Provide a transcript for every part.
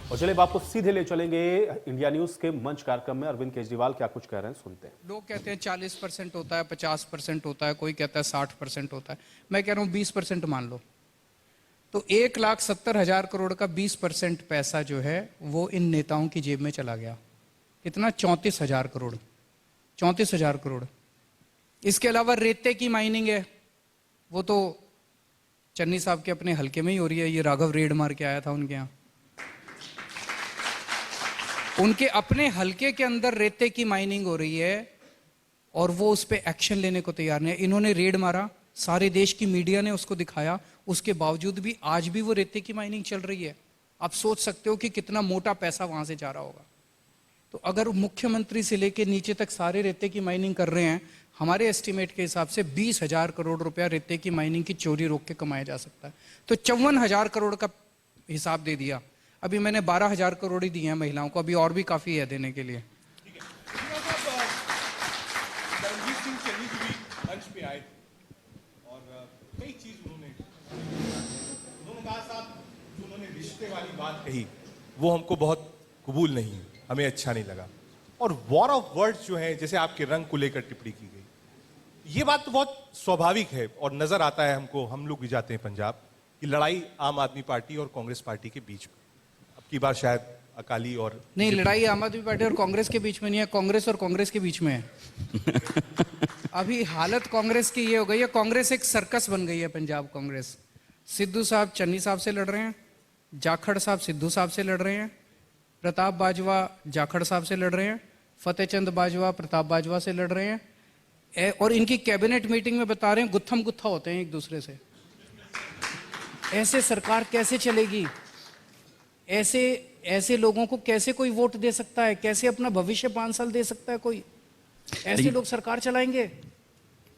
और चलिए आपको सीधे ले चलेंगे इंडिया न्यूज के मंच कार्यक्रम में। अरविंद केजरीवाल क्या कुछ कह रहे हैं, सुनते हैं। लोग कहते हैं 40% होता है, 50% होता है, कोई कहता है 60% होता है। मैं कह रहा हूं 20% मान लो। तो 1,70,000 करोड़ का 20% पैसा जो है वो इन नेताओं की जेब में चला गया। कितना? 34,000 करोड़। 34,000 करोड़। इसके अलावा रेते की माइनिंग है, वो तो चन्नी साहब के अपने हल्के में ही हो रही है। ये राघव रेड मार के आया था उनके यहाँ। उनके अपने हल्के के अंदर रेते की माइनिंग हो रही है और वो उस पर एक्शन लेने को तैयार नहीं है। इन्होंने रेड मारा, सारे देश की मीडिया ने उसको दिखाया, उसके बावजूद भी आज भी वो रेते की माइनिंग चल रही है। आप सोच सकते हो कि कितना मोटा पैसा वहां से जा रहा होगा। तो अगर मुख्यमंत्री से लेकर नीचे तक सारे रेते की माइनिंग कर रहे हैं, हमारे एस्टिमेट के हिसाब से 20,000 करोड़ रुपया रेते की माइनिंग की चोरी रोक के कमाया जा सकता है। तो 54,000 करोड़ का हिसाब दे दिया। अभी मैंने 12,000 करोड़ ही दिए हैं महिलाओं को, अभी और भी काफी है देने के लिए। रणजीत सिंह चन्नी जी भी मंच पे आए और कई चीज उन्होंने कहा, साहब जो उन्होंने रिश्ते वाली बात कही वो हमको बहुत कबूल नहीं, हमें अच्छा नहीं लगा। और वॉर ऑफ वर्ड्स जो है, जैसे आपके रंग को लेकर टिप्पणी की गई, ये बात तो बहुत स्वाभाविक है और नजर आता है हमको, हम लोग भी जाते हैं पंजाब, कि लड़ाई आम आदमी पार्टी और कांग्रेस पार्टी के बीच में। अब की बार शायद अकाली और नहीं, लड़ाई आम आदमी पार्टी और कांग्रेस के बीच में नहीं है, कांग्रेस और कांग्रेस के बीच में है। अभी हालत कांग्रेस की ये हो गई है, कांग्रेस एक सर्कस बन गई है। पंजाब कांग्रेस, सिद्धू साहब चन्नी साहब से लड़ रहे हैं, जाखड़ साहब सिद्धू साहब से लड़ रहे हैं, प्रताप बाजवा जाखड़ साहब से लड़ रहे हैं, फतेह चंद बाजवा प्रताप बाजवा से लड़ रहे हैं। और इनकी कैबिनेट मीटिंग में बता रहे हैं गुत्थम गुत्था होते हैं एक दूसरे से। ऐसे सरकार कैसे चलेगी? ऐसे लोगों को कैसे कोई वोट दे सकता है? कैसे अपना भविष्य 5 साल दे सकता है कोई? ऐसे लोग सरकार चलाएंगे?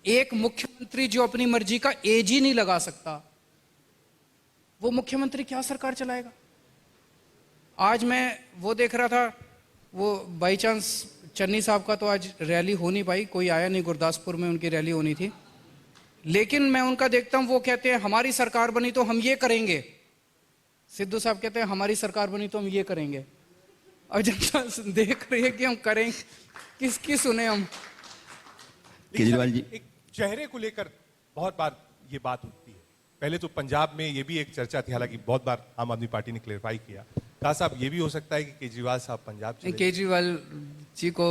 एक मुख्यमंत्री जो अपनी मर्जी का एज ही नहीं लगा सकता, वो मुख्यमंत्री क्या सरकार चलाएगा? आज मैं वो देख रहा था, वो बाई चांस चन्नी साहब का तो आज रैली हो नहीं पाई, कोई आया नहीं, गुरदासपुर में उनकी रैली होनी थी। लेकिन मैं उनका देखता हूं, वो कहते हैं हमारी सरकार बनी तो हम ये करेंगे। सिद्धू साहब कहते हैं हमारी सरकार बनी तो हम ये करेंगे। और जनता देख रही है कि हम करेंगे, किसकी सुने हम? केजरीवाल जी, एक चेहरे को लेकर बहुत बार ये बात उठती है। पहले तो पंजाब में ये भी एक चर्चा थी, हालांकि बहुत बार आम आदमी पार्टी ने क्लेरिफाई किया। कहा साहब ये भी हो सकता है कि केजरीवाल साहब पंजाब चले। केजरीवाल जी को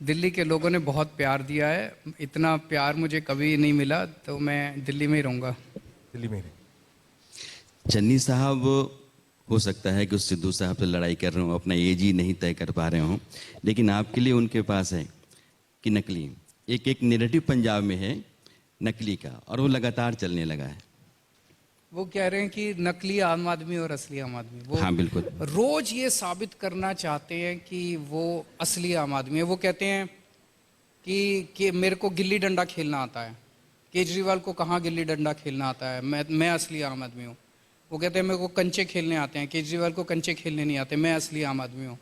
दिल्ली के लोगों ने बहुत प्यार दिया है, इतना प्यार मुझे कभी नहीं मिला, तो मैं दिल्ली में ही रहूंगा। दिल्ली में ही। चन्नी साहब हो सकता है कि उस सिद्धू साहब से लड़ाई कर रहे हो, अपना एज ही नहीं तय कर पा रहे हो, लेकिन आपके लिए उनके पास है कि नकली एक नैरेटिव पंजाब में है नकली का, और वो लगातार चलने लगा है। वो कह रहे हैं कि नकली आम आदमी और असली आम आदमी, वो हाँ बिल्कुल, रोज ये साबित करना चाहते हैं कि वो असली आम आदमी है। वो कहते हैं कि मेरे को गिल्ली डंडा खेलना आता है। केजरीवाल को कहाँ गिल्ली डंडा खेलना आता है? मैं असली आम आदमी हूँ। वो कहते हैं मेरे को कंचे खेलने आते हैं, केजरीवाल को कंचे खेलने नहीं आते, मैं असली आम आदमी हूँ।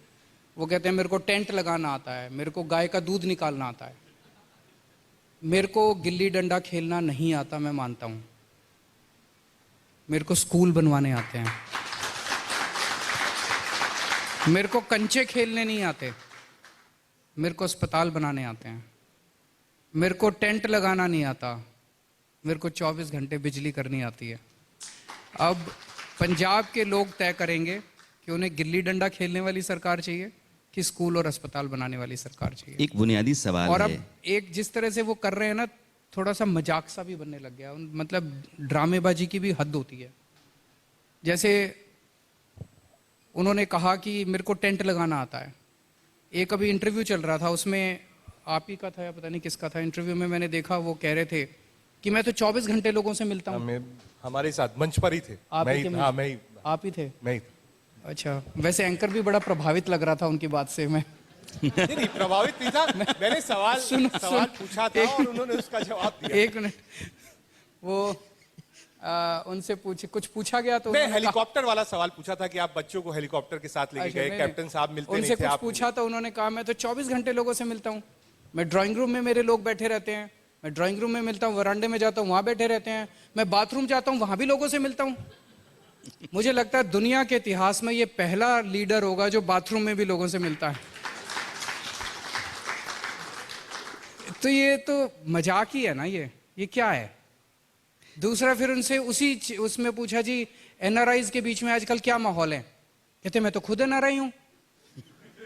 वो कहते हैं मेरे को टेंट लगाना आता है, मेरे को गाय का दूध निकालना आता है। मेरे को गिल्ली डंडा खेलना नहीं आता, मैं मानता हूँ। मेरे को स्कूल बनवाने आते हैं। मेरे को कंचे खेलने नहीं आते, मेरे को अस्पताल बनाने आते हैं। मेरे को टेंट लगाना नहीं आता, मेरे को 24 घंटे बिजली करनी आती है। अब पंजाब के लोग तय करेंगे कि उन्हें गिल्ली डंडा खेलने वाली सरकार चाहिए कि स्कूल और अस्पताल बनाने वाली सरकार चाहिए। एक बुनियादी सवाल और है। अब एक जिस तरह से वो कर रहे हैं ना, थोड़ा सा मजाक सा भी बनने लग गया। मतलब ड्रामेबाजी की भी हद होती है। जैसे उन्होंने कहा कि मेरे को टेंट लगाना आता है। एक अभी इंटरव्यू चल रहा था, उसमें आप ही का था या पता नहीं किसका था, इंटरव्यू में मैंने देखा वो कह रहे थे कि मैं तो 24 घंटे लोगों से मिलता हूँ। हमारे साथ मंच पर ही थे। आप ही थे? हाँ, मैं ही। आप ही थे? मैं ही। अच्छा, वैसे एंकर भी बड़ा प्रभावित लग रहा था उनकी बात से। मैं नहीं, प्रभावित नहीं था। मैंने सवाल पूछा था और उन्होंने उसका जवाब दिया। एक मिनट, वो उनसे कुछ पूछा गया तो मैं हेलीकॉप्टर वाला सवाल पूछा था कि आप बच्चों को हेलीकॉप्टर के साथ लेके गए, कैप्टन साहब मिलते नहीं थे। उनसे कुछ पूछा तो उन्होंने कहा मैं तो 24 घंटे लोगों से मिलता हूँ। मैं ड्राइंग रूम में मेरे लोग बैठे रहते हैं, मैं ड्राइंग रूम में मिलता हूँ, वरांडे में जाता हूँ वहां बैठे रहते हैं, मैं बाथरूम जाता हूँ वहां भी लोगों से मिलता हूँ। मुझे लगता है दुनिया के इतिहास में ये पहला लीडर होगा जो बाथरूम में भी लोगों से मिलता है। तो ये तो मजाक ही है ना, ये क्या है। दूसरा फिर उनसे उसमें पूछा जी एनआरआईज के बीच में आजकल क्या माहौल है। कहते मैं तो खुद एनआरआई हूं।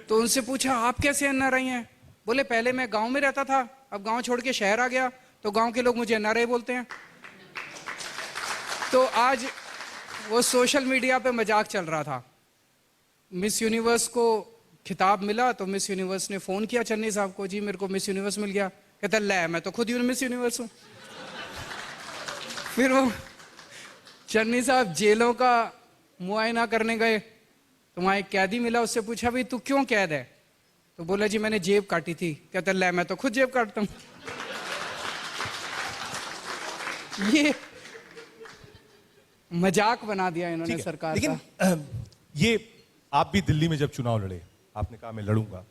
तो उनसे पूछा आप कैसे एनआरआई हैं। बोले पहले मैं गांव में रहता था, अब गांव छोड़ के शहर आ गया तो गांव के लोग मुझे एनआरआई बोलते हैं। तो आज वो सोशल मीडिया पे मजाक चल रहा था, मिस यूनिवर्स को खिताब मिला तो मिस यूनिवर्स ने फोन किया चन्नी साहब को, जी मेरे को मिस यूनिवर्स मिल गया। कहता ले मैं तो खुद ही मिस यूनिवर्स हूं। फिर वो चन्नी साहब जेलों का मुआयना करने गए तो वहां एक कैदी मिला, उससे पूछा भाई तू क्यों कैद है। तो बोला जी मैंने जेब काटी थी। कहता ले मैं तो खुद जेब काटता हूं। ये मजाक बना दिया इन्होंने सरकार लेकिन का। ये आप भी दिल्ली में जब चुनाव लड़े, आपने कहा मैं लड़ूंगा,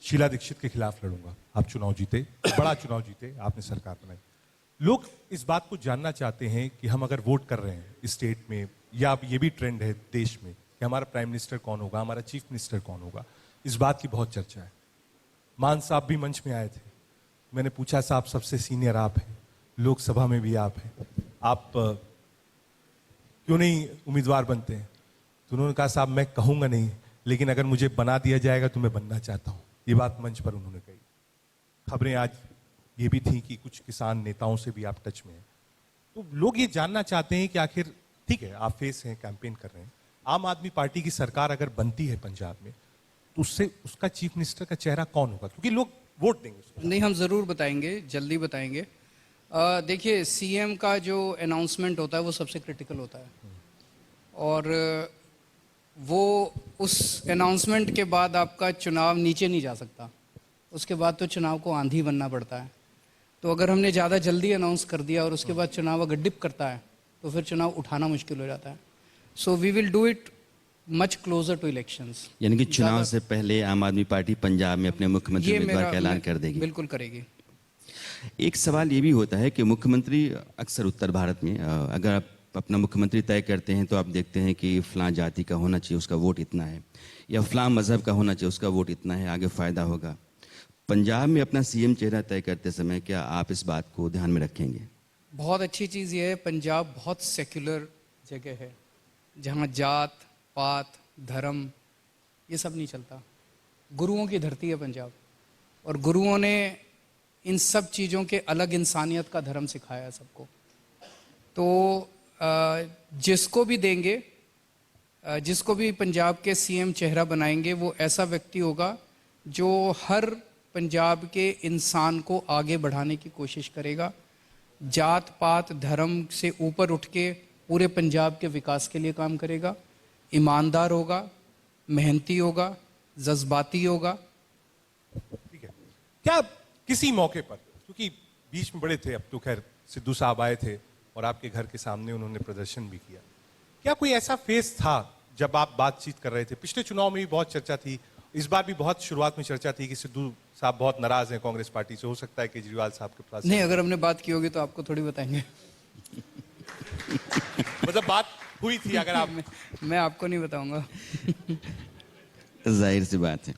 शीला दीक्षित के खिलाफ लड़ूंगा, आप चुनाव जीते, बड़ा चुनाव जीते, आपने सरकार बनाई। लोग इस बात को जानना चाहते हैं कि हम अगर वोट कर रहे हैं स्टेट में, या अब ये भी ट्रेंड है देश में कि हमारा प्राइम मिनिस्टर कौन होगा, हमारा चीफ मिनिस्टर कौन होगा, इस बात की बहुत चर्चा है। मान साहब भी मंच में आए थे, मैंने पूछा साहब सबसे सीनियर आप हैं, लोकसभा में भी आप हैं, आप क्यों नहीं उम्मीदवार बनते हैं। तो उन्होंने कहा साहब मैं कहूंगा नहीं, लेकिन अगर मुझे बना दिया जाएगा तो मैं बनना चाहता हूं। ये बात मंच पर उन्होंने कही। खबरें आज ये भी थी कि कुछ किसान नेताओं से भी आप टच में हैं। तो लोग ये जानना चाहते हैं कि आखिर ठीक है आप फेस हैं, कैंपेन कर रहे हैं, आम आदमी पार्टी की सरकार अगर बनती है पंजाब में तो उससे उसका चीफ मिनिस्टर का चेहरा कौन होगा, क्योंकि लोग वोट देंगे उसको। नहीं हम जरूर बताएंगे, जल्दी बताएंगे। देखिए सीएम का जो अनाउंसमेंट होता है वो सबसे क्रिटिकल होता है, और वो उस अनाउंसमेंट के बाद आपका चुनाव नीचे नहीं जा सकता, उसके बाद तो चुनाव को आंधी बनना पड़ता है। तो अगर हमने ज़्यादा जल्दी अनाउंस कर दिया और उसके बाद चुनाव अगर डिप करता है तो फिर चुनाव उठाना मुश्किल हो जाता है। So we will do it much closer to elections. यानी कि चुनाव से पहले आम आदमी पार्टी पंजाब में अपने मुख्यमंत्री उम्मीदवार का ऐलान कर देगी। बिल्कुल करेगी। एक सवाल ये भी होता है कि मुख्यमंत्री अक्सर उत्तर भारत में अगर आप अपना मुख्यमंत्री तय करते हैं तो आप देखते हैं कि फलां जाति का होना चाहिए उसका वोट इतना है, या फलां मजहब का होना चाहिए उसका वोट इतना है, आगे फायदा होगा। पंजाब में अपना सीएम चेहरा तय करते समय क्या आप इस बात को ध्यान में रखेंगे? बहुत अच्छी चीज़ ये है, पंजाब बहुत सेक्युलर जगह है जहाँ जात पात धर्म ये सब नहीं चलता। गुरुओं की धरती है पंजाब, और गुरुओं ने इन सब चीज़ों के अलग इंसानियत का धर्म सिखाया सबको। तो जिसको भी देंगे, जिसको भी पंजाब के सीएम चेहरा बनाएंगे, वो ऐसा व्यक्ति होगा जो हर पंजाब के इंसान को आगे बढ़ाने की कोशिश करेगा, जात पात धर्म से ऊपर उठ के पूरे पंजाब के विकास के लिए काम करेगा, ईमानदार होगा, मेहनती होगा, जज्बाती होगा। ठीक है, क्या किसी मौके पर, क्योंकि बीच में बड़े थे, अब तो खैर सिद्धू साहब आए थे और आपके घर के सामने उन्होंने प्रदर्शन भी किया, क्या कोई ऐसा फेस था जब आप बातचीत कर रहे थे? पिछले चुनाव में भी बहुत चर्चा थी, इस बार भी बहुत शुरुआत में चर्चा थी कि सिद्धू साहब बहुत नाराज हैं कांग्रेस पार्टी से, हो सकता है केजरीवाल साहब के पास नहीं, अगर हमने बात की होगी तो आपको थोड़ी बताएंगे। मतलब बात हुई थी अगर आप मैं आपको नहीं बताऊंगा। जाहिर सी बात है।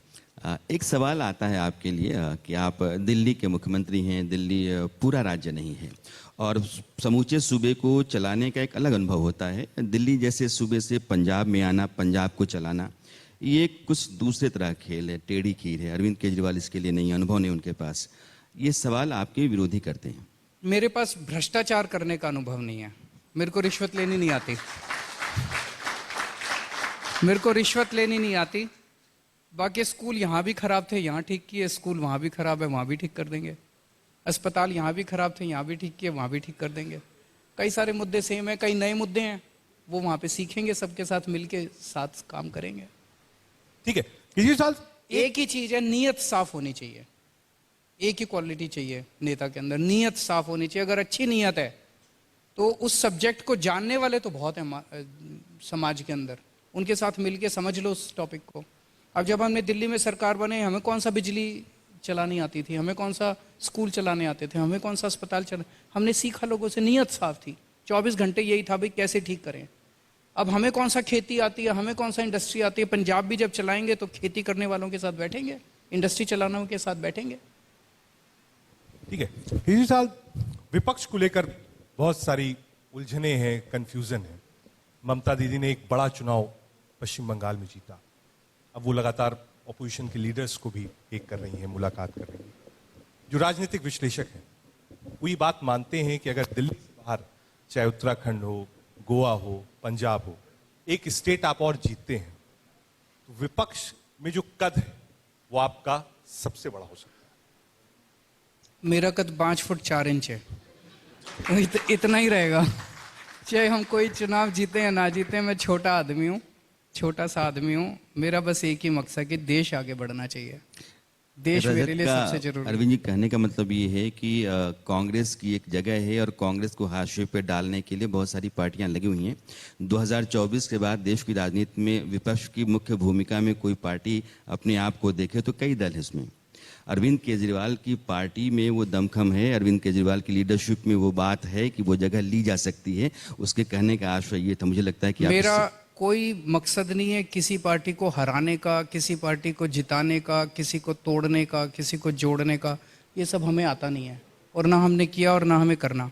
एक सवाल आता है आपके लिए कि आप दिल्ली के मुख्यमंत्री हैं, दिल्ली पूरा राज्य नहीं है और समूचे सूबे को चलाने का एक अलग अनुभव होता है। दिल्ली जैसे सूबे से पंजाब में आना, पंजाब को चलाना, ये कुछ दूसरे तरह खेल है, टेढ़ी खीर है। अरविंद केजरीवाल इसके लिए नहीं, अनुभव नहीं उनके पास। ये सवाल आपके विरोधी करते हैं। मेरे पास भ्रष्टाचार करने का अनुभव नहीं है, मेरे को रिश्वत लेनी नहीं आती, मेरे को रिश्वत लेनी नहीं आती। बाकी स्कूल यहाँ भी खराब थे, यहाँ ठीक किए, स्कूल वहाँ भी खराब है, वहाँ भी ठीक कर देंगे। अस्पताल यहाँ भी खराब थे, यहाँ भी ठीक किए, वहाँ भी ठीक कर देंगे। कई सारे मुद्दे सेम है, कई नए मुद्दे हैं, वो वहाँ पे सीखेंगे, सबके साथ मिलके साथ काम करेंगे। ठीक है, केजरीवाल एक ही चीज है, नीयत साफ होनी चाहिए। एक ही क्वालिटी चाहिए नेता के अंदर, नीयत साफ होनी चाहिए। अगर अच्छी नीयत है तो उस सब्जेक्ट को जानने वाले तो बहुत हैं समाज के अंदर, उनके साथ मिलके समझ लो उस टॉपिक को। अब जब हमने दिल्ली में सरकार बने, हमें कौन सा बिजली चलानी आती थी, हमें कौन सा स्कूल चलाने आते थे, हमें कौन सा अस्पताल चला, हमने सीखा लोगों से, नीयत साफ थी। 24 घंटे यही था भाई कैसे ठीक करें। अब हमें कौन सा खेती आती है, हमें कौन सा इंडस्ट्री आती है? पंजाब भी जब चलाएंगे तो खेती करने वालों के साथ बैठेंगे, इंडस्ट्री चलाने वालों के साथ बैठेंगे। ठीक है, इसी साल विपक्ष को लेकर बहुत सारी उलझने हैं, कंफ्यूजन है। ममता दीदी ने एक बड़ा चुनाव पश्चिम बंगाल में जीता, अब वो लगातार ऑपोजिशन के लीडर्स को भी एक कर रही हैं, मुलाकात कर रही हैं। जो राजनीतिक विश्लेषक हैं वो ये बात मानते हैं कि अगर दिल्ली से बाहर, चाहे उत्तराखंड हो, गोवा हो, पंजाब हो, एक स्टेट आप और जीतते हैं तो विपक्ष में जो कद है वो आपका सबसे बड़ा हो सकता है। मेरा कद 5 फुट 4 इंच है, इतना ही रहेगा। चाहे हम कोई चुनाव जीते या ना जीते, मैं छोटा आदमी हूँ, छोटा सा आदमी हूँ। मेरा बस एक ही मकसद कि देश आगे बढ़ना चाहिए। देश मेरे लिए सबसे जरूरी है। अरविंद जी, कहने का मतलब ये है कि कांग्रेस की एक जगह है और कांग्रेस को हाशिए पे डालने के लिए बहुत सारी पार्टियां लगी हुई हैं। 2024 के बाद देश की राजनीति में विपक्ष की मुख्य भूमिका में कोई पार्टी अपने आप को देखे तो कई दल है इसमें। अरविंद केजरीवाल की पार्टी में वो दमखम है, अरविंद केजरीवाल की लीडरशिप में वो बात है कि वो जगह ली जा सकती है। उसके कहने का आशय ये था। मुझे लगता है कि मेरा कोई मकसद नहीं है किसी पार्टी को हराने का, किसी पार्टी को जिताने का, किसी को तोड़ने का, किसी को जोड़ने का। ये सब हमें आता नहीं है और ना हमने किया और ना हमें करना।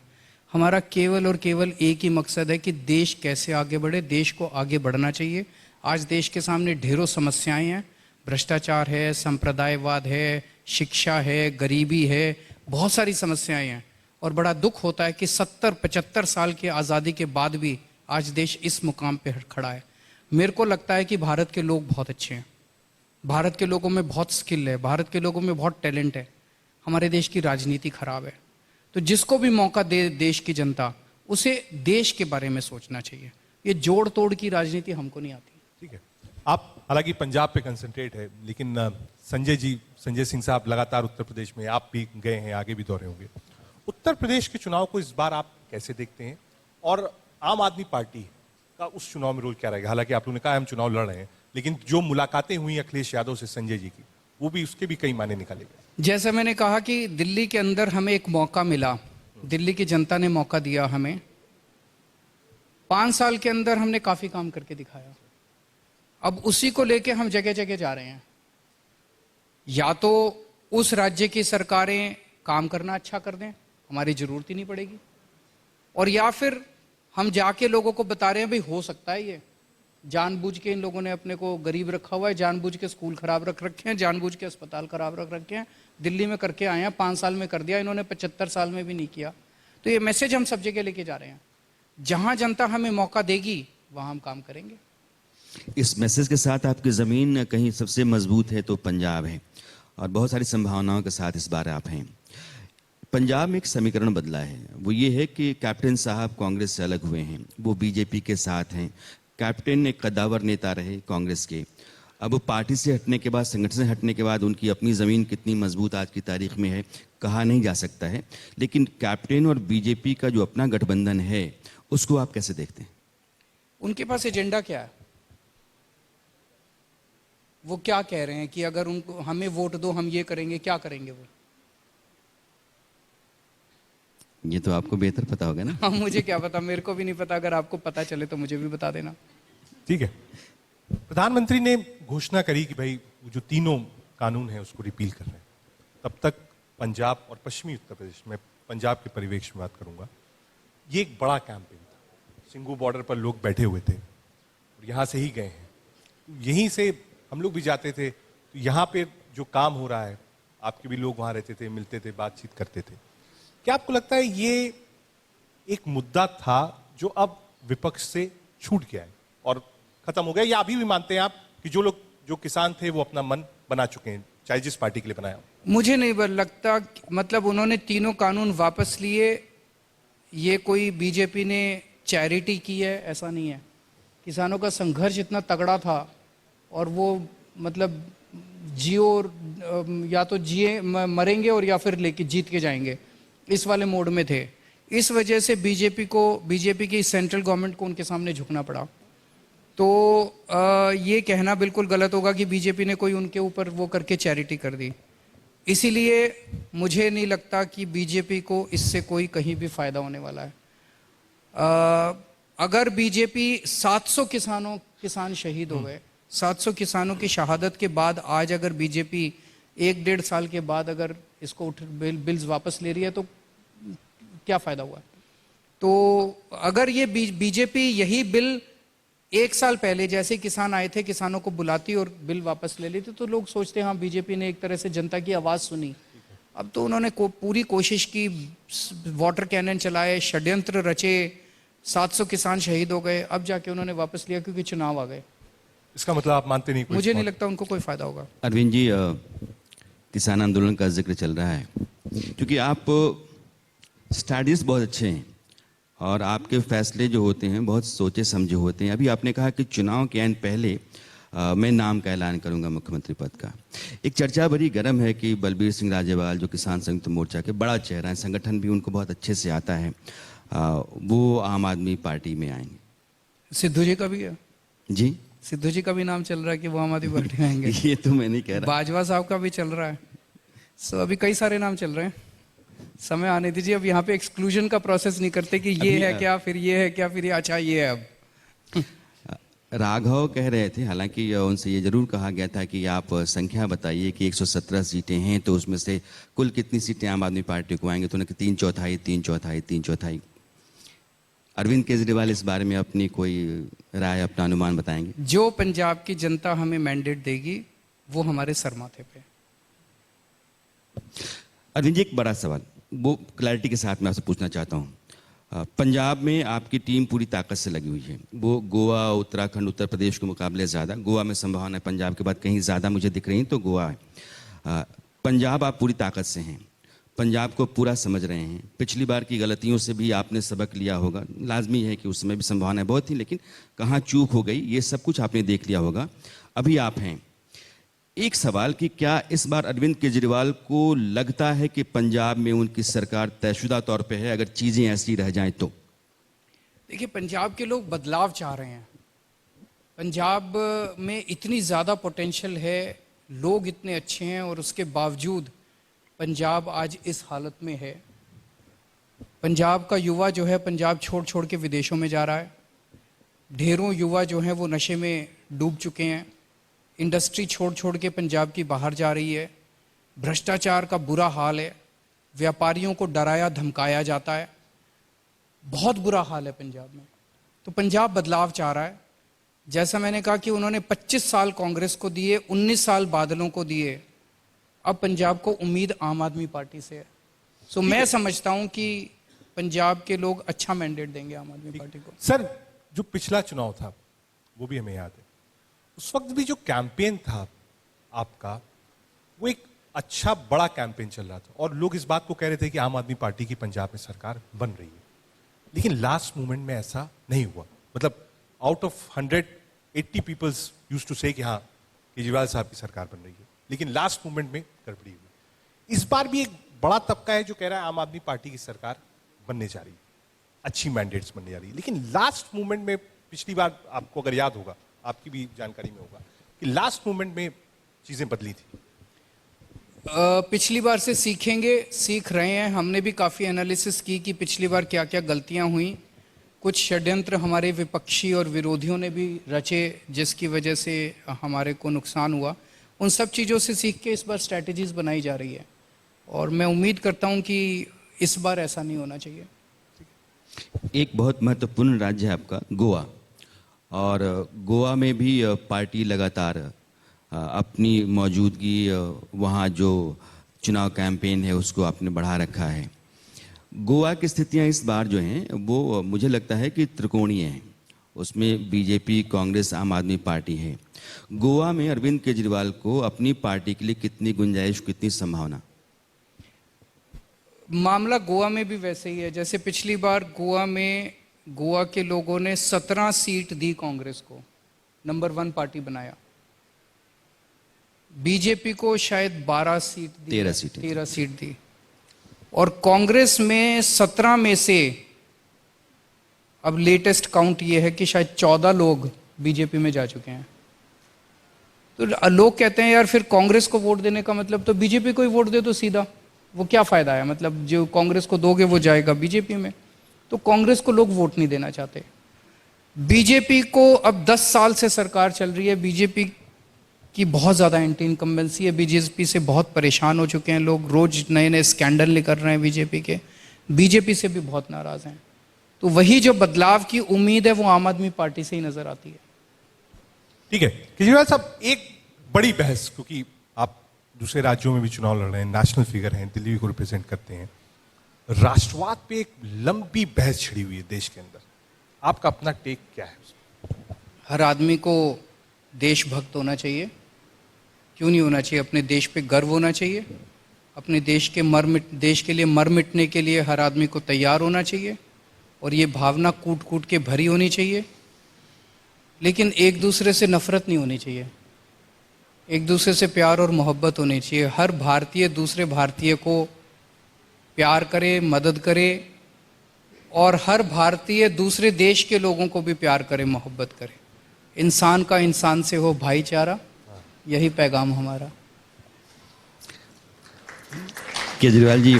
हमारा केवल और केवल एक ही मकसद है कि देश कैसे आगे बढ़े, देश को आगे बढ़ना चाहिए। आज देश के सामने ढेरों समस्याएं हैं, भ्रष्टाचार है, संप्रदायवाद है, शिक्षा है, गरीबी है, बहुत सारी समस्याएं हैं। और बड़ा दुख होता है कि 70-75 साल की आज़ादी के बाद भी आज देश इस मुकाम पे खड़ा है। मेरे को लगता है कि भारत के लोग बहुत अच्छे हैं, भारत के लोगों में बहुत स्किल है, भारत के लोगों में बहुत टैलेंट है। हमारे देश की राजनीति खराब है। तो जिसको भी मौका दे देश की जनता, उसे देश के बारे में सोचना चाहिए। ये जोड़ तोड़ की राजनीति हमको नहीं आती। ठीक है, आप हालांकि पंजाब पे कंसंट्रेट है, लेकिन संजय सिंह साहब लगातार उत्तर प्रदेश में, आप भी गए हैं, आगे भी दौरे होंगे। उत्तर प्रदेश के चुनाव को इस बार आप कैसे देखते हैं और आम आदमी पार्टी का उस चुनाव में रोल क्या रहेगा? हालांकि आप लोगों ने कहा हम चुनाव लड़ रहे हैं, लेकिन जो मुलाकातें हुई अखिलेश यादव से संजय जी की, वो भी उसके भी कई मायने निकाले गए। जैसे मैंने कहा कि दिल्ली के अंदर हमें एक मौका मिला, दिल्ली की जनता ने मौका दिया हमें। 5 साल के अंदर हमने काफी काम करके दिखाया। अब उसी को लेके हम जगह जगह जा रहे हैं। या तो उस राज्य की सरकारें काम करना अच्छा कर दें, हमारी जरूरत ही नहीं पड़ेगी, और या फिर हम जाके लोगों को बता रहे हैं भाई हो सकता है ये। जानबूझ के इन लोगों ने अपने को गरीब रखा हुआ है, जानबूझ के स्कूल खराब रख रखे हैं, जानबूझ के अस्पताल खराब रख रखे हैं। दिल्ली में करके आए हैं, 5 साल में कर दिया इन्होंने, 75 साल में भी नहीं किया। तो ये मैसेज हम सब जगह लेके जा रहे हैं। जहां जनता हमें मौका देगी वहां हम काम करेंगे। इस मैसेज के साथ आपकी ज़मीन कहीं सबसे मजबूत है तो पंजाब है, और बहुत सारी संभावनाओं के साथ इस बार आप हैं। पंजाब में एक समीकरण बदला है, वो ये है कि कैप्टन साहब कांग्रेस से अलग हुए हैं, वो बीजेपी के साथ हैं। कैप्टन एक कद्दावर नेता रहे कांग्रेस के, अब वो पार्टी से हटने के बाद, संगठन से हटने के बाद उनकी अपनी ज़मीन कितनी मजबूत आज की तारीख में है कहा नहीं जा सकता है। लेकिन कैप्टन और बीजेपी का जो अपना गठबंधन है उसको आप कैसे देखते हैं? उनके पास एजेंडा क्या है? वो क्या कह रहे हैं कि अगर उनको हमें वोट दो हम ये करेंगे, क्या करेंगे वो? ये तो आपको बेहतर पता होगा ना। हाँ, मुझे क्या पता, मेरे को भी नहीं पता। अगर आपको पता चले तो मुझे भी बता देना। ठीक है, प्रधानमंत्री ने घोषणा करी कि भाई जो तीनों कानून है उसको रिपील कर रहे हैं। तब तक पंजाब और पश्चिमी उत्तर प्रदेश में, पंजाब के परिवेश में बात करूंगा, ये एक बड़ा कैंपेन था। सिंगू बॉर्डर पर लोग बैठे हुए थे और यहाँ से ही गए हैं, यहीं से हम लोग भी जाते थे। तो यहाँ पे जो काम हो रहा है, आपके भी लोग वहाँ रहते थे, मिलते थे, बातचीत करते थे। क्या आपको लगता है ये एक मुद्दा था जो अब विपक्ष से छूट गया है और खत्म हो गया, या अभी भी मानते हैं आप कि जो किसान थे वो अपना मन बना चुके हैं, चाहे जिस पार्टी के लिए बनाया हो? मुझे नहीं लगता, मतलब उन्होंने तीनों कानून वापस लिए, ये कोई बीजेपी ने चैरिटी की है, ऐसा नहीं है। किसानों का संघर्ष इतना तगड़ा था और वो मतलब या तो जिए मरेंगे और या फिर लेके जीत के जाएंगे, इस वाले मोड में थे। इस वजह से बीजेपी की सेंट्रल गवर्नमेंट को उनके सामने झुकना पड़ा। तो ये कहना बिल्कुल गलत होगा कि बीजेपी ने कोई उनके ऊपर वो करके चैरिटी कर दी। इसीलिए मुझे नहीं लगता कि बीजेपी को इससे कोई कहीं भी फायदा होने वाला है। अगर बीजेपी 700 किसान शहीद हो गए, 700 किसानों की शहादत के बाद आज अगर बीजेपी 1-1.5 साल के बाद अगर इसको बिल्स वापस ले रही है तो क्या फायदा हुआ? तो अगर ये बीजेपी यही बिल 1 साल पहले जैसे किसान आए थे किसानों को बुलाती और बिल वापस ले लेती तो लोग सोचते हाँ बीजेपी ने एक तरह से जनता की आवाज सुनी। अब तो उन्होंने पूरी कोशिश की, वाटर कैनन चलाए, षड्यंत्र रचे, 700 किसान शहीद हो गए, अब जाके उन्होंने वापस लिया क्योंकि चुनाव आ गए। इसका मतलब आप मानते नहीं? मुझे नहीं लगता उनको कोई फायदा होगा। अरविंद जी, किसान आंदोलन का जिक्र चल रहा है क्योंकि आप स्टडीज बहुत अच्छे हैं और आपके फैसले जो होते हैं बहुत सोचे समझे होते हैं। अभी आपने कहा कि चुनाव के आने पहले मैं नाम का ऐलान करूंगा मुख्यमंत्री पद का। एक चर्चा बड़ी गर्म है कि बलबीर सिंह राजेवाल जो किसान संयुक्त मोर्चा के बड़ा चेहरा है, संगठन भी उनको बहुत अच्छे से आता है, वो आम आदमी पार्टी में आएंगे। सिद्धू जी का भी है जी, सिद्धू जी का भी नाम चल रहा है कि वो आम आदमी पार्टी में आएंगे। ये तो मैं नहीं कह रहा। बाजवा साहब का भी चल रहा है। सो अभी कई सारे नाम चल रहे हैं, समय आने दीजिए। अब यहाँ पे एक्सक्लूजन का प्रोसेस नहीं करते कि ये है क्या, फिर ये है क्या, फिर ये अच्छा ये है। अब राघव कह रहे थे, हालांकि उनसे ये जरूर कहा गया था कि आप संख्या बताइए कि 117 सीटें हैं तो उसमें से कुल कितनी सीटें आम आदमी पार्टी को आएंगे, तो उन्होंने 3/4 अरविंद केजरीवाल इस बारे में अपनी कोई राय, अपना अनुमान बताएंगे? जो पंजाब की जनता हमें मैंडेट देगी वो हमारे सर माथे पे। अरविंद जी, एक बड़ा सवाल वो क्लैरिटी के साथ मैं आपसे पूछना चाहता हूँ। पंजाब में आपकी टीम पूरी ताकत से लगी हुई है, वो गोवा, उत्तराखंड, उत्तर प्रदेश के मुकाबले ज़्यादा। गोवा में संभावना है पंजाब के बाद कहीं ज़्यादा मुझे दिख रही तो गोवा है। पंजाब आप पूरी ताकत से हैं, पंजाब को पूरा समझ रहे हैं। पिछली बार की गलतियों से भी आपने सबक लिया होगा, लाजमी है कि उस समय भी संभावनाएं बहुत थी लेकिन कहाँ चूक हो गई ये सब कुछ आपने देख लिया होगा। अभी आप हैं। एक सवाल कि क्या इस बार अरविंद केजरीवाल को लगता है कि पंजाब में उनकी सरकार तयशुदा तौर पे है अगर चीजें ऐसी रह जाएं तो? देखिए, पंजाब के लोग बदलाव चाह रहे हैं। पंजाब में इतनी ज़्यादा पोटेंशियल है, लोग इतने अच्छे हैं और उसके बावजूद पंजाब आज इस हालत में है। पंजाब का युवा जो है पंजाब छोड़ छोड़ के विदेशों में जा रहा है। ढेरों युवा जो हैं वो नशे में डूब चुके हैं। इंडस्ट्री छोड़ छोड़ के पंजाब की बाहर जा रही है। भ्रष्टाचार का बुरा हाल है। व्यापारियों को डराया धमकाया जाता है। बहुत बुरा हाल है पंजाब में। तो पंजाब बदलाव चाह रहा है। जैसा मैंने कहा कि उन्होंने 25 साल कांग्रेस को दिए, 19 साल बादलों को दिए। अब पंजाब को उम्मीद आम आदमी पार्टी से है। सो मैं समझता हूं कि पंजाब के लोग अच्छा मैंडेट देंगे आम आदमी पार्टी को। सर, जो पिछला चुनाव था वो भी हमें याद है, उस वक्त भी जो कैंपेन था आपका वो एक अच्छा बड़ा कैंपेन चल रहा था और लोग इस बात को कह रहे थे कि आम आदमी पार्टी की पंजाब में सरकार बन रही है। लेकिन लास्ट मोमेंट में ऐसा नहीं हुआ। मतलब out of 180 peoples used to say कि हाँ केजरीवाल साहब की सरकार बन रही है, लेकिन लास्ट मोमेंट में गड़बड़ी हुई। इस बार भी एक बड़ा तबका है जो कह रहा है आम आदमी पार्टी की सरकार बनने जा रही है, अच्छी मैंडेट्स बनने जा रही है। लेकिन लास्ट मोमेंट में पिछली बार आपको अगर याद होगा, आपकी भी जानकारी में होगा कि लास्ट मोमेंट में चीजें बदली थी। पिछली बार से सीखेंगे, सीख रहे हैं। हमने भी काफ़ी एनालिसिस की कि पिछली बार क्या क्या गलतियां हुई। कुछ षड्यंत्र हमारे विपक्षी और विरोधियों ने भी रचे जिसकी वजह से हमारे को नुकसान हुआ। उन सब चीज़ों से सीख के इस बार स्ट्रैटेजीज बनाई जा रही है और मैं उम्मीद करता हूं कि इस बार ऐसा नहीं होना चाहिए। एक बहुत महत्वपूर्ण राज्य है आपका गोवा, और गोवा में भी पार्टी लगातार अपनी मौजूदगी, वहाँ जो चुनाव कैंपेन है उसको आपने बढ़ा रखा है। गोवा की स्थितियाँ इस बार जो हैं वो मुझे लगता है कि त्रिकोणीय हैं। उसमें बीजेपी, कांग्रेस, आम आदमी पार्टी है। गोवा में अरविंद केजरीवाल को अपनी पार्टी के लिए कितनी गुंजाइश, कितनी संभावना? मामला गोवा में भी वैसे ही है जैसे पिछली बार गोवा में गोवा के लोगों ने 17 सीट दी कांग्रेस को, नंबर 1 पार्टी बनाया। बीजेपी को शायद 12 सीट दी, 13 सीट दी, और कांग्रेस में 17 में से अब लेटेस्ट काउंट ये है कि शायद 14 लोग बीजेपी में जा चुके हैं। तो लोग कहते हैं यार फिर कांग्रेस को वोट देने का मतलब तो बीजेपी को ही वोट दे दो सीधा, वो क्या फायदा है? मतलब जो कांग्रेस को दोगे वो जाएगा बीजेपी में। तो कांग्रेस को लोग वोट नहीं देना चाहते। बीजेपी को अब 10 साल से सरकार चल रही है, बीजेपी की बहुत ज़्यादा एंटी इनकम्बेंसी है, बीजेपी से बहुत परेशान हो चुके हैं लोग, रोज नए नए स्कैंडल निकल रहे हैं बीजेपी के, बीजेपी से भी बहुत नाराज़ हैं। तो वही जो बदलाव की उम्मीद है वो आम आदमी पार्टी से ही नज़र आती है। ठीक है केजरीवाल साहब, एक बड़ी बहस, क्योंकि आप दूसरे राज्यों में भी चुनाव लड़ रहे हैं, नेशनल फिगर हैं, दिल्ली को रिप्रेजेंट करते हैं, राष्ट्रवाद पे एक लंबी बहस छिड़ी हुई है देश के अंदर, आपका अपना टेक क्या है उसमें? हर आदमी को देशभक्त होना चाहिए, क्यों नहीं होना चाहिए, अपने देश पे गर्व होना चाहिए, अपने देश के लिए मर मिटने के लिए हर आदमी को तैयार होना चाहिए, और ये भावना कूट कूट के भरी होनी चाहिए, लेकिन एक दूसरे से नफरत नहीं होनी चाहिए, एक दूसरे से प्यार और मोहब्बत होनी चाहिए। हर भारतीय दूसरे भारतीय को प्यार करे, मदद करे, और हर भारतीय दूसरे देश के लोगों को भी प्यार करे, मोहब्बत करे। इंसान का इंसान से हो भाईचारा, यही पैगाम हमारा। केजरीवाल जी,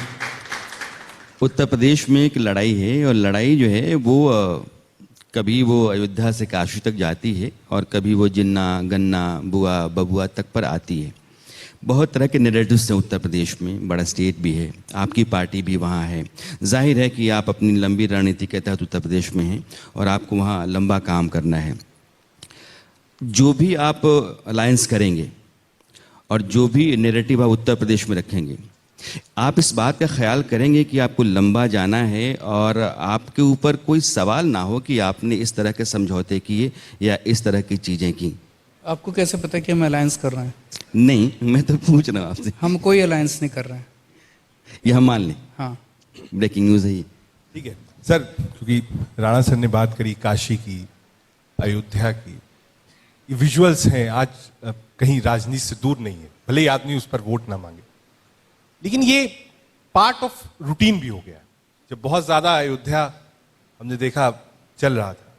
उत्तर प्रदेश में एक लड़ाई है, और लड़ाई जो है वो कभी वो अयोध्या से काशी तक जाती है, और कभी वो जिन्ना गन्ना बुआ बबुआ तक पर आती है। बहुत तरह के नैरेटिव्स हैं उत्तर प्रदेश में, बड़ा स्टेट भी है, आपकी पार्टी भी वहाँ है, जाहिर है कि आप अपनी लंबी रणनीति के तहत उत्तर प्रदेश में हैं और आपको वहाँ लंबा काम करना है। जो भी आप अलायंस करेंगे और जो भी नैरेटिव आप उत्तर प्रदेश में रखेंगे, आप इस बात का ख्याल करेंगे कि आपको लंबा जाना है और आपके ऊपर कोई सवाल ना हो कि आपने इस तरह के समझौते किए या इस तरह की चीज़ें की। आपको कैसे पता कि हम अलायंस कर रहे हैं? नहीं, मैं तो पूछ रहा हूँ आपसे। हम कोई अलायंस नहीं कर रहे हैं। ये हम मान लें, हाँ, ब्रेकिंग न्यूज़ है ये। ठीक है सर, क्योंकि राणा सर ने बात करी काशी की, अयोध्या की, ये विजुअल्स हैं, आज कहीं राजनीति से दूर नहीं है, भले ही आदमी उस पर वोट ना मांगे, लेकिन ये पार्ट ऑफ रूटीन भी हो गया। जब बहुत ज्यादा अयोध्या हमने देखा चल रहा था,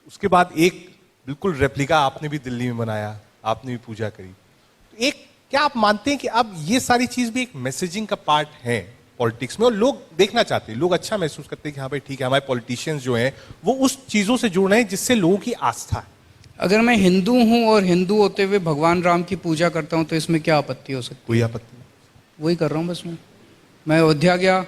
उसके बाद एक बिल्कुल रेप्लिका आपने भी दिल्ली में बनाया, आपने भी पूजा करी, तो एक क्या आप मानते हैं कि अब ये सारी चीज भी एक मैसेजिंग का पार्ट है पॉलिटिक्स में, और लोग देखना चाहते हैं, लोग अच्छा महसूस करते हैं कि हाँ भाई ठीक है, हमारे पॉलिटिशियंस जो हैं वो उस चीजों से जुड़ रहे हैं जिससे लोगों की आस्था है। अगर मैं हिंदू हूं और हिंदू होते हुए भगवान राम की पूजा करता हूं तो इसमें क्या आपत्ति हो सकती है? कोई आपत्ति नहीं। वही कर रहा हूं बस मैं अयोध्या गया,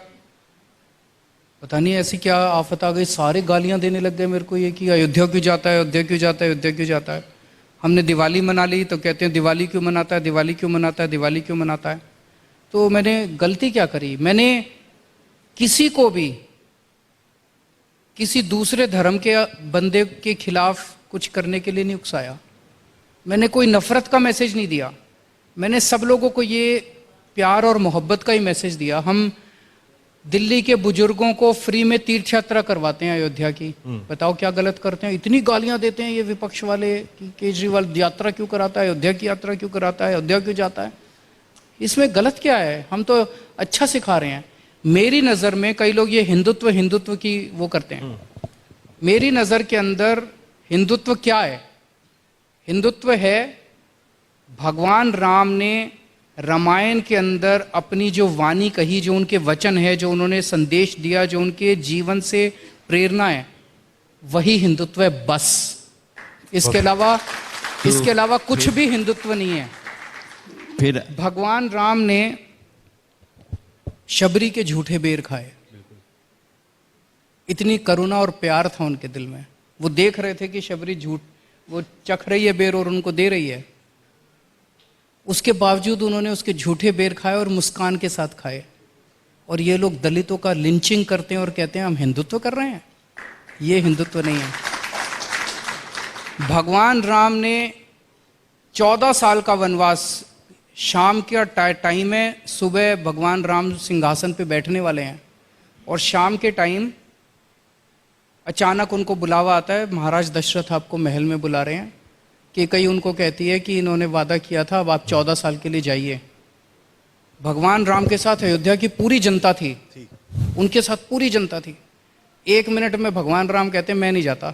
पता नहीं ऐसी क्या आफत आ गई, सारे गालियां देने लग गए मेरे को, ये कि अयोध्या क्यों जाता है, अयोध्या क्यों जाता है, अयोध्या क्यों जाता है। हमने दिवाली मना ली तो कहते हैं दिवाली क्यों मनाता है, दिवाली क्यों मनाता है, दिवाली क्यों मनाता है। तो मैंने गलती क्या करी? मैंने किसी को भी किसी दूसरे धर्म के बंदे के खिलाफ कुछ करने के लिए नहीं उकसाया, मैंने कोई नफरत का मैसेज नहीं दिया, मैंने सब लोगों को ये प्यार और मोहब्बत का ही मैसेज दिया। हम दिल्ली के बुजुर्गों को फ्री में तीर्थ यात्रा करवाते हैं अयोध्या की, बताओ क्या गलत करते हैं? इतनी गालियां देते हैं ये विपक्ष वाले कि केजरीवाल यात्रा क्यों कराता है, अयोध्या की यात्रा क्यों कराता है, अयोध्या क्यों जाता है, इसमें गलत क्या है? हम तो अच्छा सिखा रहे हैं। मेरी नज़र में कई लोग ये हिंदुत्व हिंदुत्व की वो करते हैं, मेरी नज़र के अंदर हिंदुत्व क्या है? हिंदुत्व है भगवान राम ने रामायण के अंदर अपनी जो वाणी कही, जो उनके वचन है, जो उन्होंने संदेश दिया, जो उनके जीवन से प्रेरणा है, वही हिंदुत्व है बस। इसके अलावा कुछ भी हिंदुत्व नहीं है। फिर भगवान राम ने शबरी के झूठे बेर खाए, इतनी करुणा और प्यार था उनके दिल में, वो देख रहे थे कि शबरी वो चख रही है बेर और उनको दे रही है, उसके बावजूद उन्होंने उसके झूठे बेर खाए और मुस्कान के साथ खाए। और ये लोग दलितों का लिंचिंग करते हैं और कहते हैं हम हिंदुत्व कर रहे हैं, ये हिंदुत्व नहीं है। भगवान राम ने 14 साल का वनवास, शाम का टाइम है, सुबह भगवान राम सिंहासन पे बैठने वाले हैं और शाम के टाइम अचानक उनको बुलावा आता है, महाराज दशरथ आपको महल में बुला रहे हैं। कि कई उनको कहती है कि इन्होंने वादा किया था, अब आप 14 साल के लिए जाइए। भगवान राम के साथ अयोध्या की पूरी जनता थी, उनके साथ पूरी जनता थी। 1 मिनट में भगवान राम कहते मैं नहीं जाता,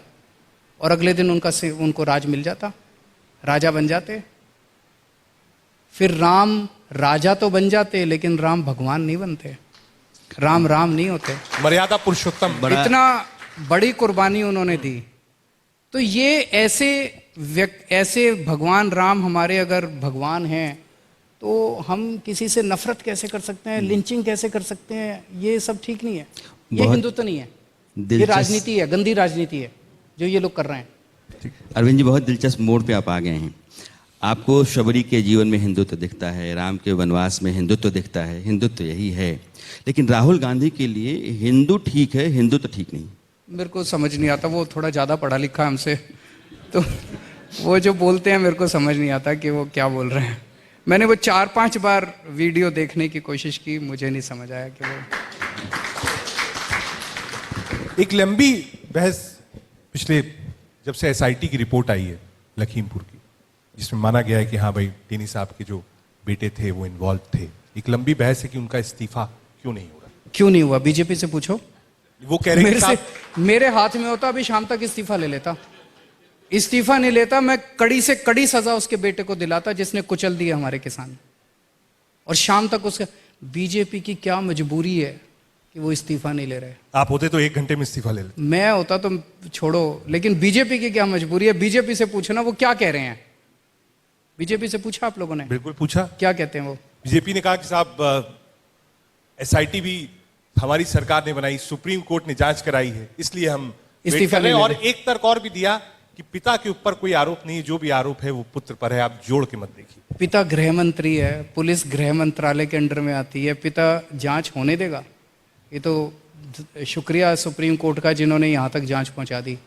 और अगले दिन उनको राज मिल जाता, राजा बन जाते। फिर राम राजा तो बन जाते, लेकिन राम भगवान नहीं बनते, राम नहीं होते। मर्यादा पुरुषोत्तम इतना बड़ी कुर्बानी उन्होंने दी, तो ये ऐसे भगवान राम हमारे अगर भगवान हैं तो हम किसी से नफरत कैसे कर सकते हैं, लिंचिंग कैसे कर सकते हैं? ये सब ठीक नहीं है, ये बहुत हिंदुत्व नहीं है, ये दिलचस्प- राजनीति है, गंदी राजनीति है जो ये लोग कर रहे हैं। अरविंद जी, बहुत दिलचस्प मोड़ पे आप आ गए हैं। आपको शबरी के जीवन में हिंदुत्व दिखता है, राम के वनवास में हिंदुत्व दिखता है, हिंदुत्व यही है। लेकिन राहुल गांधी के लिए हिंदू ठीक है, हिंदुत्व ठीक नहीं। मेरे को समझ नहीं आता, वो थोड़ा ज़्यादा पढ़ा लिखा है हमसे, तो वो जो बोलते हैं मेरे को समझ नहीं आता कि वो क्या बोल रहे हैं। मैंने वो 4-5 बार वीडियो देखने की कोशिश की, मुझे नहीं समझ आया कि वो। एक लंबी बहस पिछले जब से एसआईटी की रिपोर्ट आई है लखीमपुर की, जिसमें माना गया है कि हाँ भाई टेनी साहब के जो बेटे थे वो इन्वॉल्व थे। एक लंबी बहस है कि उनका इस्तीफा क्यों नहीं हो रहा। क्यों नहीं हुआ? बीजेपी से पूछो। वो कह रहे हैं मेरे कि से साहब मेरे हाथ में होता अभी शाम तक इस्तीफा ले लेता। इस्तीफा नहीं लेता, मैं कड़ी से कड़ी सजा उसके बेटे को दिलाता जिसने कुचल दिए हमारे किसान। और शाम तक उसका, बीजेपी की क्या मजबूरी है कि वो इस्तीफा नहीं ले रहे। आप होते तो 1 घंटे में इस्तीफा ले लेते। मैं होता तो छोड़ो, लेकिन बीजेपी की क्या मजबूरी है? बीजेपी से पूछना वो क्या कह रहे हैं। बीजेपी से पूछा आप लोगों ने? बिल्कुल पूछा। क्या कहते हैं वो? बीजेपी ने कहा कि साहब एसआईटी भी हमारी सरकार ने बनाई, सुप्रीम कोर्ट ने जांच कराई है, इसलिए हम वेट इस्तीफा कर रहे हैं। नहीं और ले एक तर्क और भी दिया कि पिता के ऊपर कोई आरोप नहीं, जो भी आरोप है वो पुत्र पर है, आप जोड़ के मत देखिए। पिता गृह मंत्री है, पुलिस गृह मंत्रालय के अंडर में आती है, पिता जांच होने देगा? ये तो शुक्रिया सुप्रीम कोर्ट का जिन्होंने यहाँ तक जांच पहुंचा दी,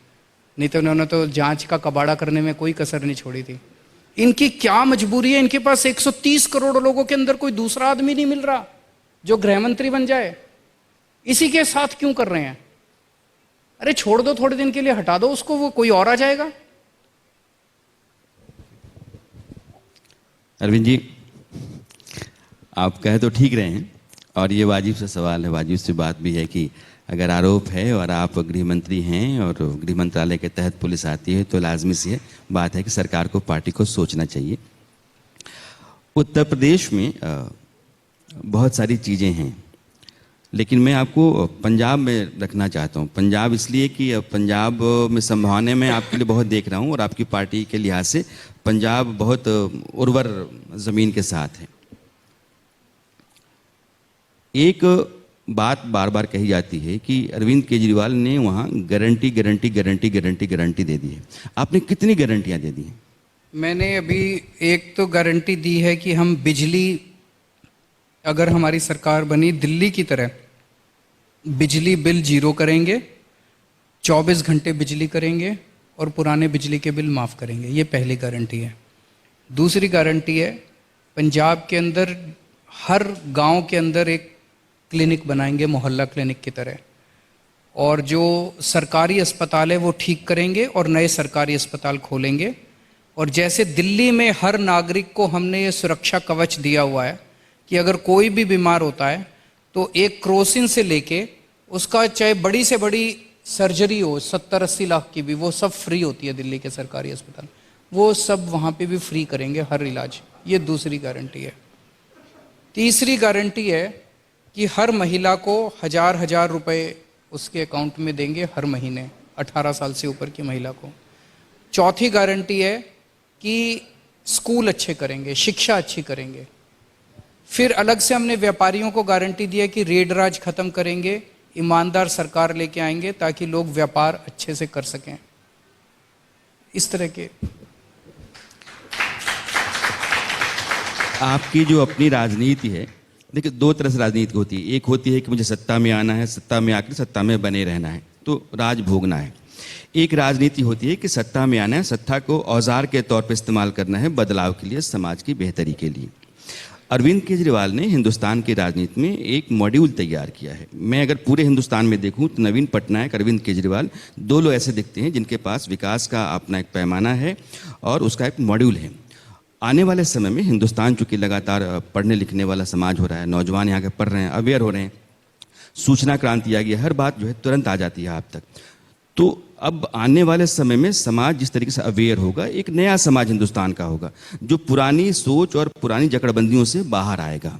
नहीं तो उन्होंने तो जांच का कबाड़ा करने में कोई कसर नहीं छोड़ी थी। इनकी क्या मजबूरी है? इनके पास 130 करोड़ लोगों के अंदर कोई दूसरा आदमी नहीं मिल रहा जो गृह मंत्री बन जाए। इसी के साथ क्यों कर रहे हैं? अरे छोड़ दो, थोड़े दिन के लिए हटा दो उसको, वो कोई और आ जाएगा। अरविंद जी, आप कहे तो ठीक रहे हैं, और ये वाजिब से सवाल है, वाजिब से बात भी है कि अगर आरोप है और आप गृह मंत्री हैं और गृह मंत्रालय के तहत पुलिस आती है तो लाजमी सी है बात है कि सरकार को, पार्टी को सोचना चाहिए। उत्तर प्रदेश में बहुत सारी चीज़ें हैं, लेकिन मैं आपको पंजाब में रखना चाहता हूँ। पंजाब इसलिए कि पंजाब में संभावना मैं आपके लिए बहुत देख रहा हूँ, और आपकी पार्टी के लिहाज से पंजाब बहुत उर्वर ज़मीन के साथ है। एक बात बार बार कही जाती है कि अरविंद केजरीवाल ने वहाँ guarantee guarantee guarantee guarantee guarantee दे दी है। आपने कितनी गारंटियाँ दे दी हैं? मैंने अभी एक तो गारंटी दी है कि हम बिजली, अगर हमारी सरकार बनी, दिल्ली की तरह बिजली बिल 0 करेंगे, 24 घंटे बिजली करेंगे और पुराने बिजली के बिल माफ़ करेंगे। ये पहली गारंटी है। दूसरी गारंटी है, पंजाब के अंदर हर गांव के अंदर एक क्लिनिक बनाएंगे, मोहल्ला क्लिनिक की तरह, और जो सरकारी अस्पताल है वो ठीक करेंगे और नए सरकारी अस्पताल खोलेंगे। और जैसे दिल्ली में हर नागरिक को हमने ये सुरक्षा कवच दिया हुआ है कि अगर कोई भी बीमार होता है तो एक क्रोसिन से लेके उसका चाहे बड़ी से बड़ी सर्जरी हो 70-80 लाख की भी, वो सब फ्री होती है दिल्ली के सरकारी अस्पताल, वो सब वहाँ पे भी फ्री करेंगे हर इलाज। ये दूसरी गारंटी है। तीसरी गारंटी है कि हर महिला को 1000 रुपए उसके अकाउंट में देंगे हर महीने, 18 साल से ऊपर की महिला को। चौथी गारंटी है कि स्कूल अच्छे करेंगे, शिक्षा अच्छी करेंगे। फिर अलग से हमने व्यापारियों को गारंटी दी है कि रेड राज खत्म करेंगे, ईमानदार सरकार लेके आएंगे ताकि लोग व्यापार अच्छे से कर सकें। इस तरह के आपकी जो अपनी राजनीति है, देखिए 2 तरह से राजनीति होती है। एक होती है कि मुझे सत्ता में आना है, सत्ता में आकर सत्ता में बने रहना है, तो राज भोगना है। एक राजनीति होती है कि सत्ता में आना है, सत्ता को औजार के तौर पर इस्तेमाल करना है, बदलाव के लिए, समाज की बेहतरी के लिए। अरविंद केजरीवाल ने हिंदुस्तान की राजनीति में एक मॉड्यूल तैयार किया है। मैं अगर पूरे हिंदुस्तान में देखूं तो नवीन पटनायक, अरविंद केजरीवाल, 2 लोग ऐसे दिखते हैं जिनके पास विकास का अपना एक पैमाना है और उसका एक मॉड्यूल है। आने वाले समय में हिंदुस्तान चूँकि लगातार पढ़ने लिखने वाला समाज हो रहा है, नौजवान यहाँ के पढ़ रहे हैं, अवेयर हो रहे हैं, सूचना क्रांति आ गई, हर बात जो है तुरंत आ जाती है आप तक। तो अब आने वाले समय में समाज जिस तरीके से अवेयर होगा, एक नया समाज हिंदुस्तान का होगा जो पुरानी सोच और पुरानी जकड़बंदियों से बाहर आएगा।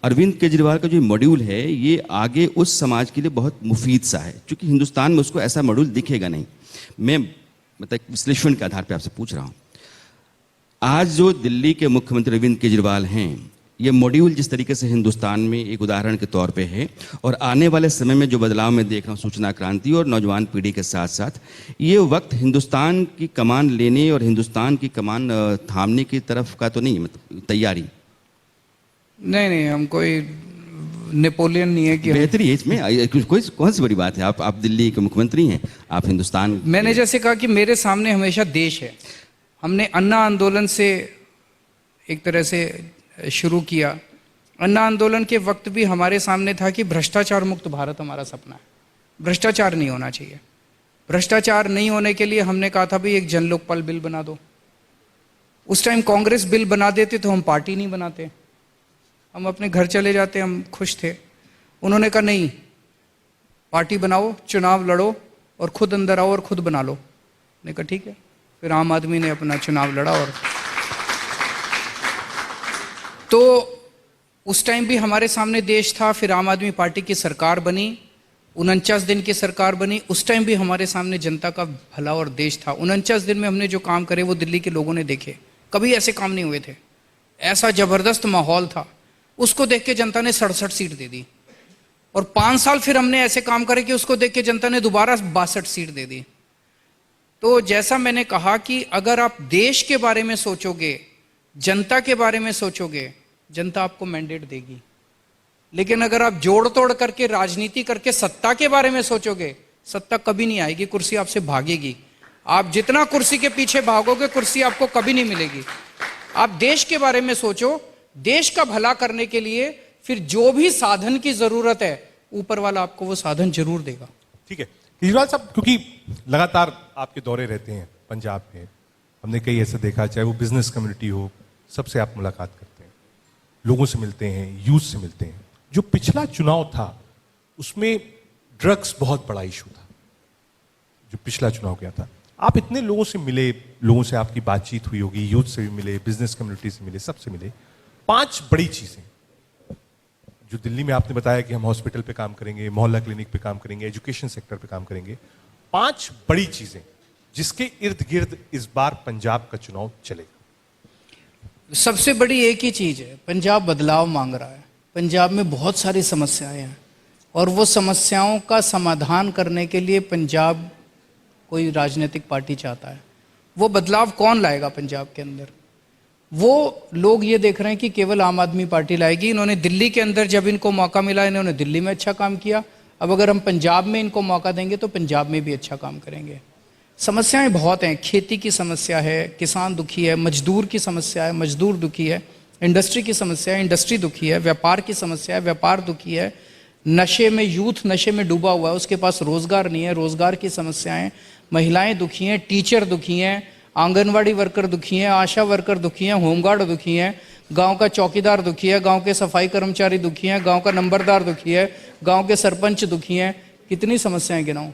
अरविंद केजरीवाल का जो मॉड्यूल है ये आगे उस समाज के लिए बहुत मुफीद सा है, क्योंकि हिंदुस्तान में उसको ऐसा मॉड्यूल दिखेगा नहीं। मैं मतलब विश्लेषण के आधार पर आपसे पूछ रहा हूँ। आज जो दिल्ली के मुख्यमंत्री अरविंद केजरीवाल हैं, ये मॉड्यूल जिस तरीके से हिंदुस्तान में एक उदाहरण के तौर पे है, और आने वाले समय में जो बदलाव मैं देख रहा हूँ सूचना क्रांति और नौजवान पीढ़ी के साथ साथ, ये वक्त हिंदुस्तान की कमान लेने और हिंदुस्तान की कमान थामने की तरफ का तो नहीं, मतलब तैयारी। नहीं, हम कोई नेपोलियन नहीं है कि बेहतरी है इसमें, कोई कौन सी बड़ी बात है। आप दिल्ली के मुख्यमंत्री हैं, आप हिंदुस्तान। मैंने जैसे कहा कि मेरे सामने हमेशा देश है। हमने अन्ना आंदोलन से एक तरह से शुरू किया। अन्ना आंदोलन के वक्त भी हमारे सामने था कि भ्रष्टाचार मुक्त भारत हमारा सपना है, भ्रष्टाचार नहीं होना चाहिए। भ्रष्टाचार नहीं होने के लिए हमने कहा था भाई एक जन लोकपाल बिल बना दो। उस टाइम कांग्रेस बिल बना देते तो हम पार्टी नहीं बनाते, हम अपने घर चले जाते, हम खुश थे। उन्होंने कहा नहीं, पार्टी बनाओ, चुनाव लड़ो और खुद अंदर आओ और खुद बना लो। मैंने कहा ठीक है। फिर आम आदमी ने अपना चुनाव लड़ा और तो उस टाइम भी हमारे सामने देश था। फिर आम आदमी पार्टी की सरकार बनी, 49 दिन की सरकार बनी। उस टाइम भी हमारे सामने जनता का भला और देश था। 49 दिन में हमने जो काम करे वो दिल्ली के लोगों ने देखे। कभी ऐसे काम नहीं हुए थे, ऐसा जबरदस्त माहौल था। उसको देख के जनता ने 67 सीट दे दी। और 5 साल फिर हमने ऐसे काम करे कि उसको देख के जनता ने दोबारा 62 सीट दे दी। तो जैसा मैंने कहा कि अगर आप देश के बारे में सोचोगे, जनता के बारे में सोचोगे, जनता आपको मैंडेट देगी। लेकिन अगर आप जोड़ तोड़ करके राजनीति करके सत्ता के बारे में सोचोगे, सत्ता कभी नहीं आएगी, कुर्सी आपसे भागेगी। आप जितना कुर्सी के पीछे भागोगे, कुर्सी आपको कभी नहीं मिलेगी। आप देश के बारे में सोचो, देश का भला करने के लिए फिर जो भी साधन की जरूरत है, ऊपर वाला आपको वो साधन जरूर देगा। ठीक है केजरीवाल साहब, क्योंकि लगातार आपके दौरे रहते हैं पंजाब में, हमने कई ऐसे देखा, चाहे वो बिजनेस कम्युनिटी हो, सबसे आप मुलाकात करते हैं, लोगों से मिलते हैं, यूथ से मिलते हैं। जो पिछला चुनाव था उसमें ड्रग्स बहुत बड़ा इशू था, जो पिछला चुनाव गया था। आप इतने लोगों से मिले, लोगों से आपकी बातचीत हुई होगी, यूथ से भी मिले, बिजनेस कम्युनिटी से मिले, सबसे मिले। 5 बड़ी चीजें जो दिल्ली में आपने बताया कि हम हॉस्पिटल पे काम करेंगे, मोहल्ला क्लिनिक पे काम करेंगे, एजुकेशन सेक्टर पे काम करेंगे। 5 बड़ी चीजें जिसके इर्द गिर्द इस बार पंजाब का चुनाव चलेगा। सबसे बड़ी एक ही चीज है, पंजाब बदलाव मांग रहा है। पंजाब में बहुत सारी समस्याएं हैं और वो समस्याओं का समाधान करने के लिए पंजाब कोई राजनीतिक पार्टी चाहता है। वो बदलाव कौन लाएगा पंजाब के अंदर? वो लोग ये देख रहे हैं कि केवल आम आदमी पार्टी लाएगी। इन्होंने दिल्ली के अंदर जब इनको मौका मिला, इन्होंने दिल्ली में अच्छा काम किया। अब अगर हम पंजाब में इनको मौका देंगे तो पंजाब में भी अच्छा काम करेंगे। समस्याएं बहुत हैं, खेती की समस्या है, किसान दुखी है, मजदूर की समस्या है, मजदूर दुखी है, इंडस्ट्री की समस्या है, इंडस्ट्री दुखी है, व्यापार की समस्या है, व्यापार दुखी है, नशे में, यूथ नशे में डूबा हुआ है, उसके पास रोजगार नहीं है, रोजगार की समस्याएं, महिलाएं दुखी हैं, टीचर दुखी हैं, आंगनवाड़ी वर्कर दुखी हैं, आशा वर्कर दुखी हैं, होमगार्ड दुखी हैं, गांव का चौकीदार दुखी है, गांव के सफाई कर्मचारी दुखी हैं, गांव का नंबरदार दुखी है, गांव के सरपंच दुखी हैं। कितनी समस्याएं गिनाऊं?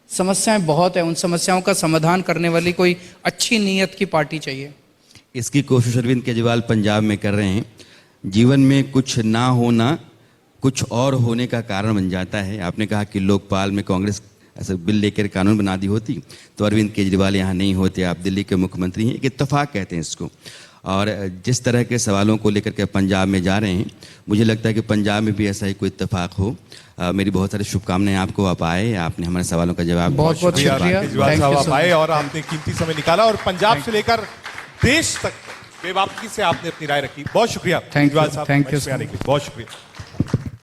समस्याएं बहुत है। उन समस्याओं का समाधान करने वाली कोई अच्छी नीयत की पार्टी चाहिए। इसकी कोशिश अरविंद केजरीवाल पंजाब में कर रहे हैं। जीवन में कुछ ना होना कुछ और होने का कारण बन जाता है। आपने कहा कि लोकपाल में कांग्रेस ऐसा बिल लेकर कानून बना दी होती तो अरविंद केजरीवाल यहाँ नहीं होते। आप दिल्ली के मुख्यमंत्री हैं, एक इत्तेफाक कहते हैं इसको। और जिस तरह के सवालों को लेकर के पंजाब में जा रहे हैं, मुझे लगता है कि पंजाब में भी ऐसा ही कोई इत्तेफाक हो। मेरी बहुत सारी शुभकामनाएं आपको। आप आए, आपने हमारे सवालों का जवाब बहुत बहुत शुक्रिया। केजरीवाल साहब आप आए और आपने कीमती समय निकाला और पंजाब से लेकर देश तक बेवापसी से आपने अपनी राय रखी। बहुत शुक्रिया केजरीवाल साहब, थैंक यू। बहुत शुक्रिया।